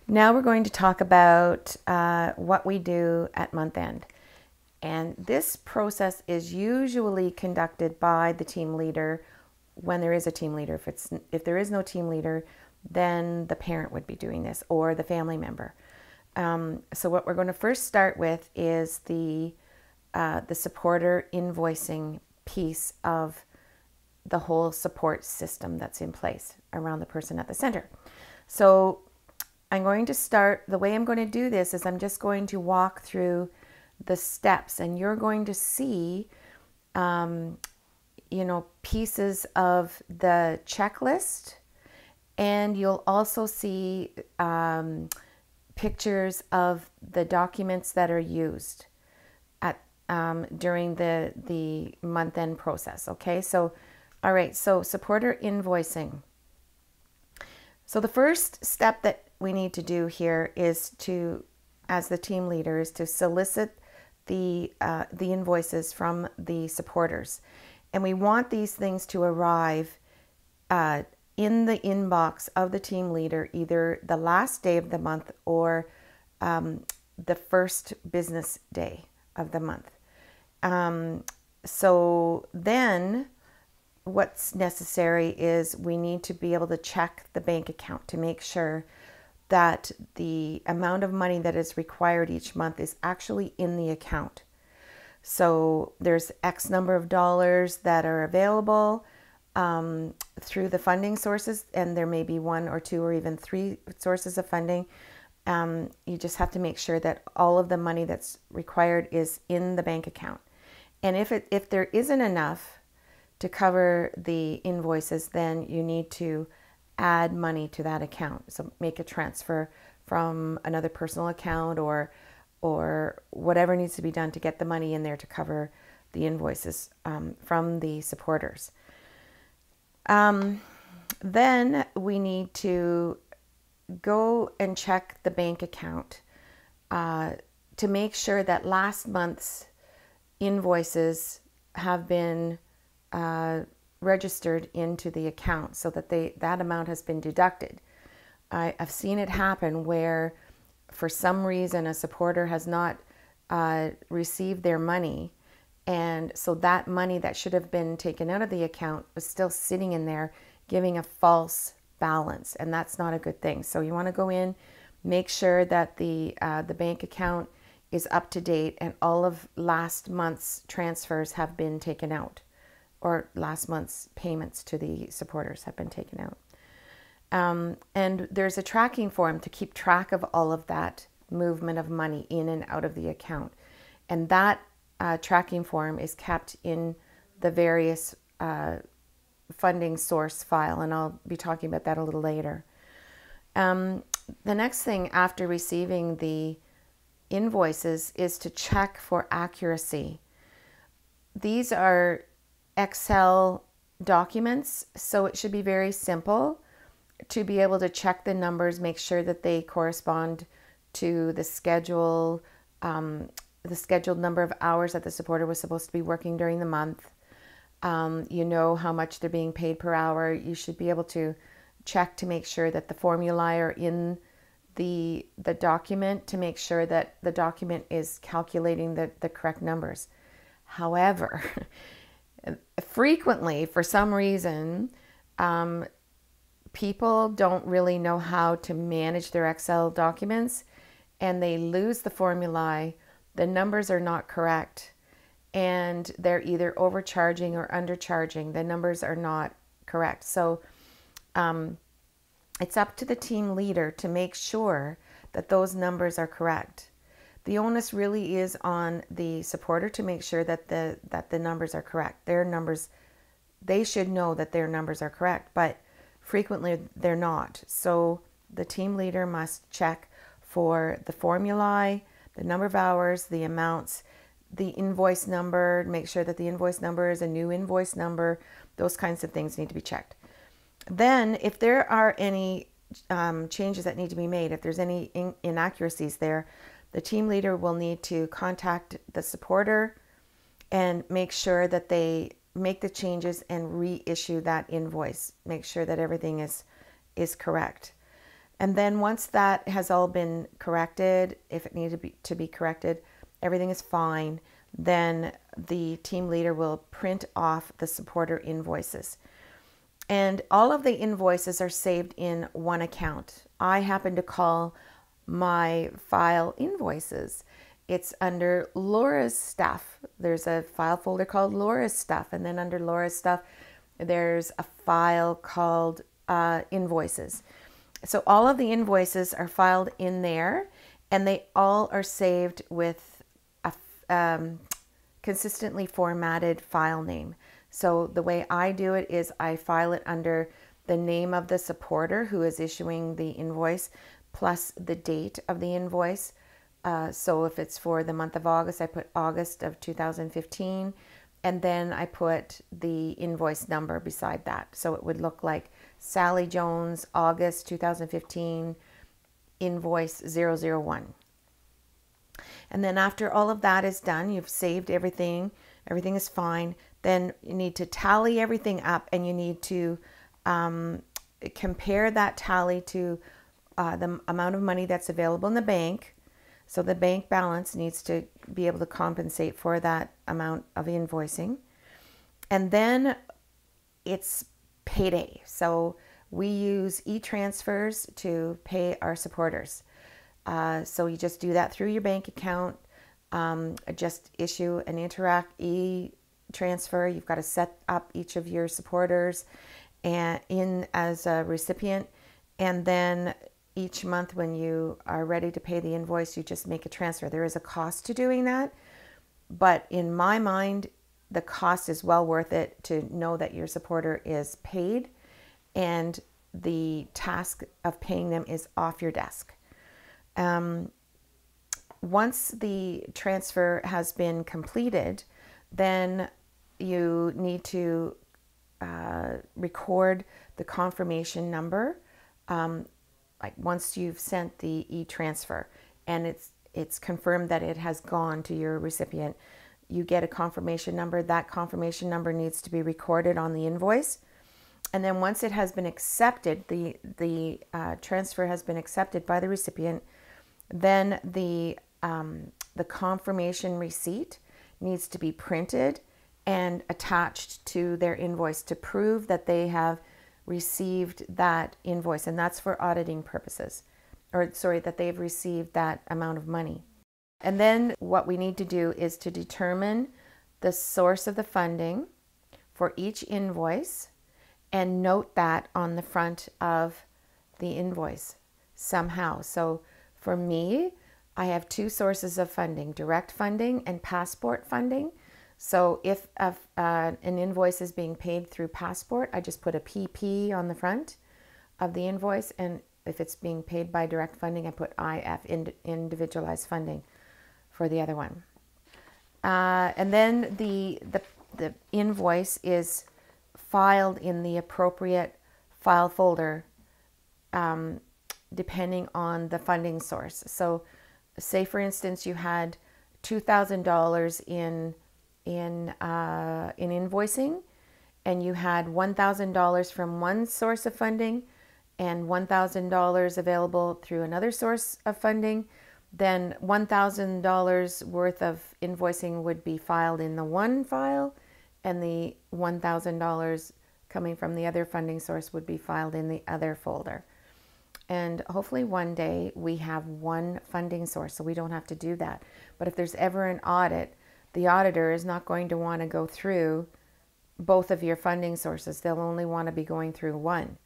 Now we're going to talk about what we do at month end. And this process is usually conducted by the team leader when there is a team leader. If there is no team leader, then the parent would be doing this or the family member. So what we're going to first start with is the supporter invoicing piece of the whole support system that's in place around the person at the center. So I'm going to start, the way I'm going to do this is I'm just going to walk through the steps, and you're going to see, pieces of the checklist, and you'll also see pictures of the documents that are used at during the month-end process. Okay, so all right, so supporter invoicing. So the first step that we need to do here is to, as the team leader, is to solicit the invoices from the supporters. And we want these things to arrive in the inbox of the team leader either the last day of the month or the first business day of the month. So then what's necessary is we need to be able to check the bank account to make sure that the amount of money that is required each month is actually in the account. So there's X number of dollars that are available through the funding sources, and there may be one or two or even three sources of funding. You just have to make sure that all of the money that's required is in the bank account. And if there isn't enough to cover the invoices, then you need to add money to that account. So make a transfer from another personal account or whatever needs to be done to get the money in there to cover the invoices from the supporters. Then we need to go and check the bank account to make sure that last month's invoices have been registered into the account so that that amount has been deducted. I've seen it happen where for some reason a supporter has not received their money, and so that money that should have been taken out of the account was still sitting in there giving a false balance, and that's not a good thing. So you want to go in, make sure that the bank account is up to date and all of last month's transfers have been taken out, or last month's payments to the supporters have been taken out. And there's a tracking form to keep track of all of that movement of money in and out of the account. And that tracking form is kept in the various funding source file, and I'll be talking about that a little later. The next thing after receiving the invoices is to check for accuracy. These are Excel documents, so it should be very simple to be able to check the numbers, make sure that they correspond to the schedule, the scheduled number of hours that the supporter was supposed to be working during the month. You know how much they're being paid per hour. You should be able to check to make sure that the formulae are in the document to make sure that the document is calculating the correct numbers. However, frequently, for some reason, people don't really know how to manage their Excel documents, and they lose the formulae. The numbers are not correct, and they're either overcharging or undercharging. The numbers are not correct. So it's up to the team leader to make sure that those numbers are correct. The onus really is on the supporter to make sure that the numbers are correct. Their numbers, they should know that their numbers are correct, but frequently they're not. So the team leader must check for the formulae, the number of hours, the amounts, the invoice number, make sure that the invoice number is a new invoice number. Those kinds of things need to be checked. Then if there are any changes that need to be made, if there's any inaccuracies there, the team leader will need to contact the supporter and make sure that they make the changes and reissue that invoice. Make sure that everything is correct. And then once that has all been corrected, if it needed to be corrected, everything is fine, then the team leader will print off the supporter invoices. And all of the invoices are saved in one account. I happen to call my file invoices. It's under Laura's stuff. There's a file folder called Laura's stuff. And then under Laura's stuff, there's a file called invoices. So all of the invoices are filed in there, and they all are saved with a consistently formatted file name. So the way I do it is I file it under the name of the supporter who is issuing the invoice plus the date of the invoice. So if it's for the month of August, I put August of 2015, and then I put the invoice number beside that. So it would look like Sally Jones, August 2015, invoice 001. And then after all of that is done, you've saved everything, everything is fine, then you need to tally everything up, and you need to compare that tally to the amount of money that's available in the bank. So the bank balance needs to be able to compensate for that amount of invoicing. And then it's payday. So we use e-transfers to pay our supporters. So you just do that through your bank account. Just issue an Interact e-transfer. You've got to set up each of your supporters and in as a recipient, and then each month when you are ready to pay the invoice, you just make a transfer. There is a cost to doing that, but in my mind, the cost is well worth it to know that your supporter is paid and the task of paying them is off your desk. Once the transfer has been completed, then you need to record the confirmation number. Like once you've sent the e-transfer and it's confirmed that it has gone to your recipient, you get a confirmation number. That confirmation number needs to be recorded on the invoice. And then once it has been accepted, the transfer has been accepted by the recipient, then the confirmation receipt needs to be printed and attached to their invoice to prove that they have received that invoice, and that's for auditing purposes, or sorry, that they've received that amount of money. And then what we need to do is to determine the source of the funding for each invoice and note that on the front of the invoice somehow. So for me, I have two sources of funding, direct funding and passport funding. So if an invoice is being paid through Passport, I just put a PP on the front of the invoice. And if it's being paid by direct funding, I put IF, individualized funding, for the other one. And then the invoice is filed in the appropriate file folder depending on the funding source. So say, for instance, you had $2,000 in invoicing, and you had $1,000 from one source of funding and $1,000 available through another source of funding, then $1,000 worth of invoicing would be filed in the one file, and the $1,000 coming from the other funding source would be filed in the other folder. And hopefully one day we have one funding source, so we don't have to do that. But if there's ever an audit, the auditor is not going to want to go through both of your funding sources. They'll only want to be going through one.